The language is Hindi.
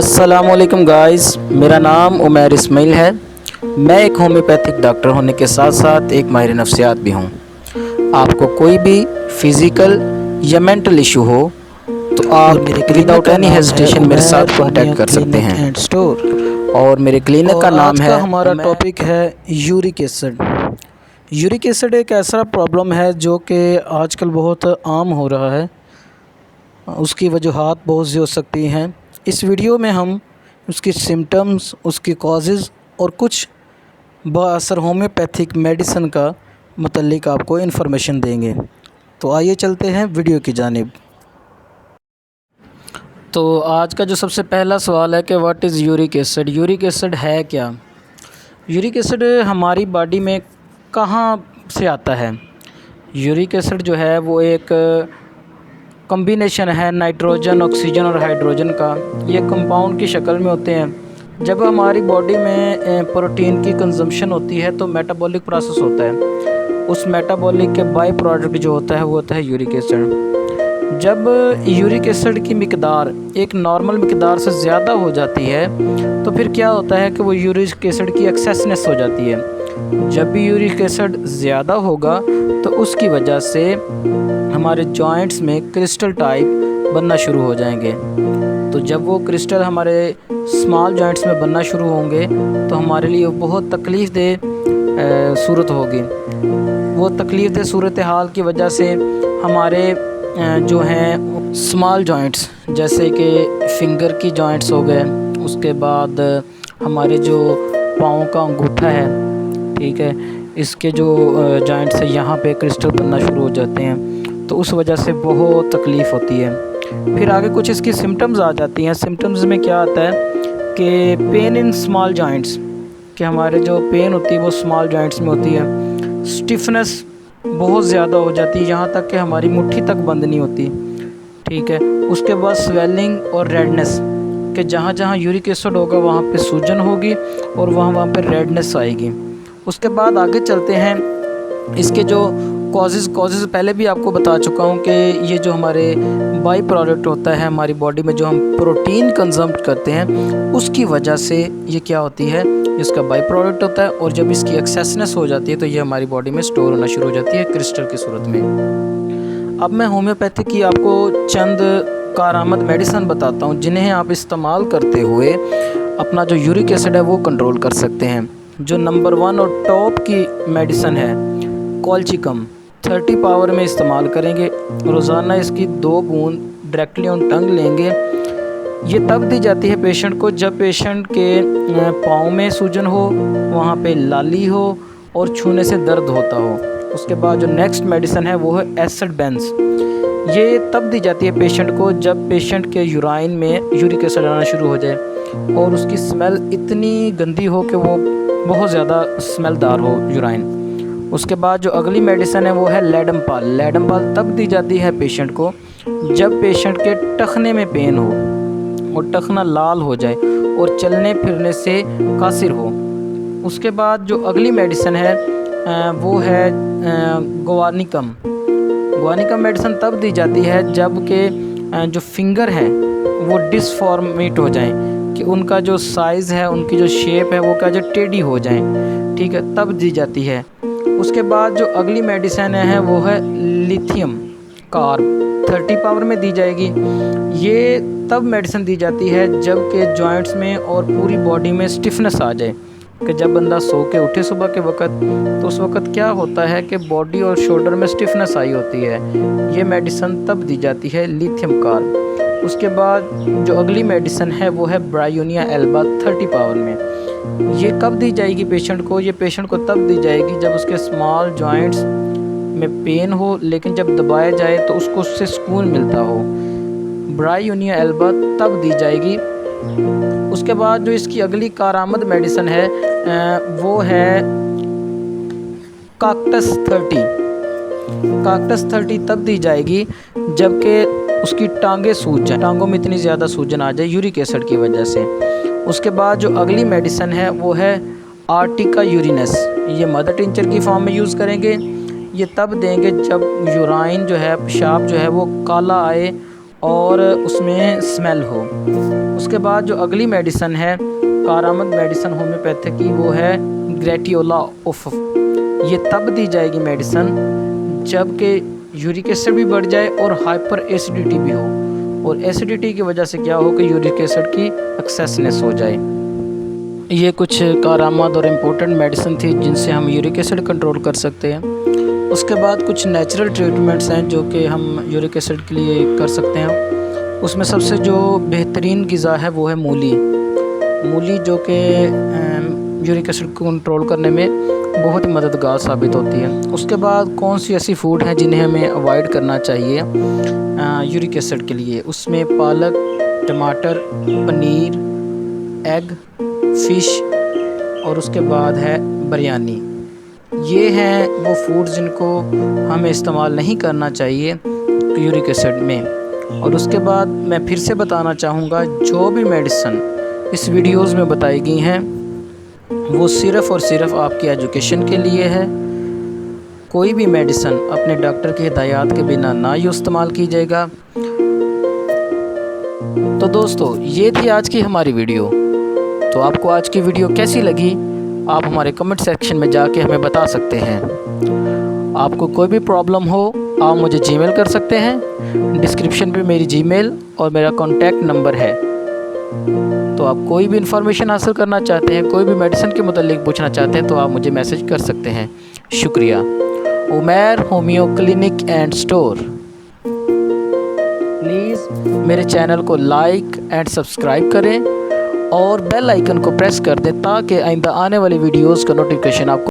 अस्सलामुअलैकुम गाइस, मेरा नाम उमैर इस्माइल है। मैं एक होम्योपैथिक डॉक्टर होने के साथ साथ एक माहिर नफ्सियात भी हूँ। आपको कोई भी फ़िज़िकल या मेंटल इशू हो तो आप विदाउट एनी हेजिटेशन मेरे साथ कांटेक्ट कर सकते हैं। And store. और मेरे क्लिनिक का नाम आज है का हमारा टॉपिक है यूरिक एसिड। यूरिक एसिड एक ऐसा प्रॉब्लम है जो कि आजकल बहुत आम हो रहा है। उसकी वजूहात बहुत सी हो सकती हैं। इस वीडियो में हम उसकी सिम्टम्स, उसकी कॉजेज़ और कुछ बाअसर होम्योपैथिक मेडिसिन का मुतल्लिक आपको इन्फॉर्मेशन देंगे। तो आइए चलते हैं वीडियो की जानिब। तो आज का जो सबसे पहला सवाल है कि what is uric acid. Uric acid है क्या? यूरिक एसिड हमारी बॉडी में कहाँ से आता है? यूरिक एसिड जो है वो एक कॉम्बिनेशन है नाइट्रोजन, ऑक्सीजन और हाइड्रोजन का। ये कंपाउंड की शक्ल में होते हैं। जब हमारी बॉडी में प्रोटीन की कंजम्पशन होती है तो मेटाबॉलिक प्रोसेस होता है। उस मेटाबॉलिक के बाई प्रोडक्ट जो होता है वो होता है यूरिक एसिड। जब यूरिक एसिड की मिकदार एक नॉर्मल मिकदार से ज़्यादा हो जाती है तो फिर क्या होता है कि वो यूरिक एसिड की एक्सेसनेस हो जाती है। जब भी यूरिक एसिड ज़्यादा होगा तो उसकी वजह से हमारे जॉइंट्स में क्रिस्टल टाइप बनना शुरू हो जाएंगे। तो जब वो क्रिस्टल हमारे स्मॉल जॉइंट्स में बनना शुरू होंगे तो हमारे लिए बहुत तकलीफ़ दे सूरत होगी। वो तकलीफ़ दे सूरत हाल की वजह से हमारे जो हैं स्मॉल जॉइंट्स जैसे कि फिंगर की जॉइंट्स हो गए, उसके बाद हमारे जो पाँव का अंगूठा है, ठीक है, इसके जो जॉइंट्स है यहाँ पे क्रिस्टल बनना शुरू हो जाते हैं। तो उस वजह से बहुत तकलीफ़ होती है। फिर आगे कुछ इसकी सिम्टम्स आ जाती हैं। सिम्टम्स में क्या आता है कि पेन इन स्मॉल जॉइंट्स, कि हमारे जो पेन होती है वो स्मॉल जॉइंट्स में होती है। स्टिफनेस बहुत ज़्यादा हो जाती है, यहाँ तक कि हमारी मुट्ठी तक बंद नहीं होती, ठीक है। उसके बाद स्वेलिंग और रेडनेस, कि जहाँ जहाँ यूरिक एसिड होगा वहाँ पे सूजन होगी और वहाँ पे रेडनेस आएगी। उसके बाद आगे चलते हैं। इसके जो कॉजेज़ पहले भी आपको बता चुका हूँ कि ये जो हमारे बाई प्रोडक्ट होता है हमारी बॉडी में, जो हम प्रोटीन कंज्यूम करते हैं उसकी वजह से ये क्या होती है, इसका बाई प्रोडक्ट होता है। और जब इसकी एक्सेसनेस हो जाती है तो ये हमारी बॉडी में स्टोर होना शुरू हो जाती है क्रिस्टल की सूरत में। अब मैं होम्योपैथिक की आपको चंद कारआमद मेडिसिन बताता हूँ जिन्हें आप इस्तेमाल करते हुए अपना जो यूरिक एसिड है वो कंट्रोल कर सकते हैं। जो नंबर 1 और टॉप की मेडिसिन है कॉल्चिकम, 30 पावर में इस्तेमाल करेंगे। रोज़ाना इसकी 2 बूंद डायरेक्टली ऑन टंग लेंगे। ये तब दी जाती है पेशेंट को जब पेशेंट के पाँव में सूजन हो, वहाँ पे लाली हो और छूने से दर्द होता हो। उसके बाद जो नेक्स्ट मेडिसिन है वो है एसिड बेंस। ये तब दी जाती है पेशेंट को जब पेशेंट के यूराइन में यूरिक एसिड आना शुरू हो जाए और उसकी स्मेल इतनी गंदी हो कि वो बहुत ज़्यादा स्मेलदार हो यूराइन। उसके बाद जो अगली मेडिसिन है वो है लेडमपाल। लेडमपाल तब दी जाती है पेशेंट को जब पेशेंट के टखने में पेन हो और टखना लाल हो जाए और चलने फिरने से कासिर हो। उसके बाद जो अगली मेडिसिन है वो है ग्वानिकम। ग्वानिकम मेडिसिन तब दी जाती है जब के जो फिंगर है वो डिसफॉर्मेट हो जाएं, कि उनका जो साइज़ है, उनकी जो शेप है वो क्या जो टेढ़ी हो जाएं, ठीक है, तब दी जाती है। उसके बाद जो अगली मेडिसिन है वो है लिथियम कार्ब, 30 पावर में दी जाएगी। ये तब मेडिसिन दी जाती है जब के जॉइंट्स में और पूरी बॉडी में स्टिफनेस आ जाए, कि जब बंदा सो के उठे सुबह के वक़्त तो उस वक़्त क्या होता है कि बॉडी और शोल्डर में स्टिफनेस आई होती है। ये मेडिसिन तब दी जाती है लिथियम कार्ब। उसके बाद जो अगली मेडिसिन है वो है ब्रायोनिया एल्बा, 30 पावर में। ये कब दी जाएगी पेशेंट को? ये पेशेंट को तब दी जाएगी जब उसके स्मॉल जॉइंट्स में पेन हो, लेकिन जब दबाया जाए तो उसको उससे सुकून मिलता हो। ब्रायोनिया एल्बा तब दी जाएगी। उसके बाद जो इसकी अगली कारआमद मेडिसिन है वो है काक्टस 30। काक्टस 30 तब दी जाएगी जबकि उसकी टांगें सूज जाए, टांगों में इतनी ज़्यादा सूजन आ जाए यूरिक एसिड की वजह से। उसके बाद जो अगली मेडिसिन है वो है आर्टिका यूरिनस। ये मदर टिंचर की फॉर्म में यूज़ करेंगे। ये तब देंगे जब यूराइन जो है, पेशाब जो है वो काला आए और उसमें स्मेल हो। उसके बाद जो अगली मेडिसन है कारआमद मेडिसन होम्योपैथिक की, वो है ग्रेटियोला उफ। ये तब दी जाएगी मेडिसन जबकि यूरिक एसिड भी बढ़ जाए और हाइपर एसिडिटी भी हो, और एसिडिटी की वजह से क्या हो कि यूरिक एसिड की एक्सेसनेस हो जाए। ये कुछ कारआमद और इम्पोर्टेंट मेडिसिन थी जिनसे हम यूरिक एसिड कंट्रोल कर सकते हैं। उसके बाद कुछ नेचुरल ट्रीटमेंट्स हैं जो कि हम यूरिक एसिड के लिए कर सकते हैं। उसमें सबसे जो बेहतरीन ग़िज़ा है वो है मूली। मूली जो कि यूरिक एसिड को कंट्रोल करने में बहुत ही मददगार साबित होती है। उसके बाद कौन सी ऐसी फूड हैं जिन्हें हमें अवॉइड करना चाहिए यूरिक एसिड के लिए। उसमें पालक, टमाटर, पनीर, एग, फ़िश और उसके बाद है बिरयानी। ये हैं वो फूड जिनको हमें इस्तेमाल नहीं करना चाहिए यूरिक एसिड में। और उसके बाद मैं फिर से बताना चाहूँगा, जो भी मेडिसिन इस वीडियोज़ में बताई गई हैं वो सिर्फ़ और सिर्फ आपकी एजुकेशन के लिए है। कोई भी मेडिसिन अपने डॉक्टर की हिदायत के बिना ना ही इस्तेमाल की जाएगा। तो दोस्तों, ये थी आज की हमारी वीडियो। तो आपको आज की वीडियो कैसी लगी आप हमारे कमेंट सेक्शन में जाके हमें बता सकते हैं। आपको कोई भी प्रॉब्लम हो आप मुझे जीमेल कर सकते हैं। डिस्क्रिप्शन पे मेरी जीमेल और मेरा कॉन्टैक्ट नंबर है। तो आप कोई भी इन्फॉर्मेशन हासिल करना चाहते हैं, कोई भी मेडिसिन के मुतालिक पूछना चाहते हैं तो आप मुझे मैसेज कर सकते हैं। शुक्रिया। Umair homeo clinic and store. Please मेरे चैनल को लाइक एंड सब्सक्राइब करें और बेल आइकन को प्रेस कर दें ताकि आइंदा आने वाली वीडियोज़ का नोटिफिकेशन आपको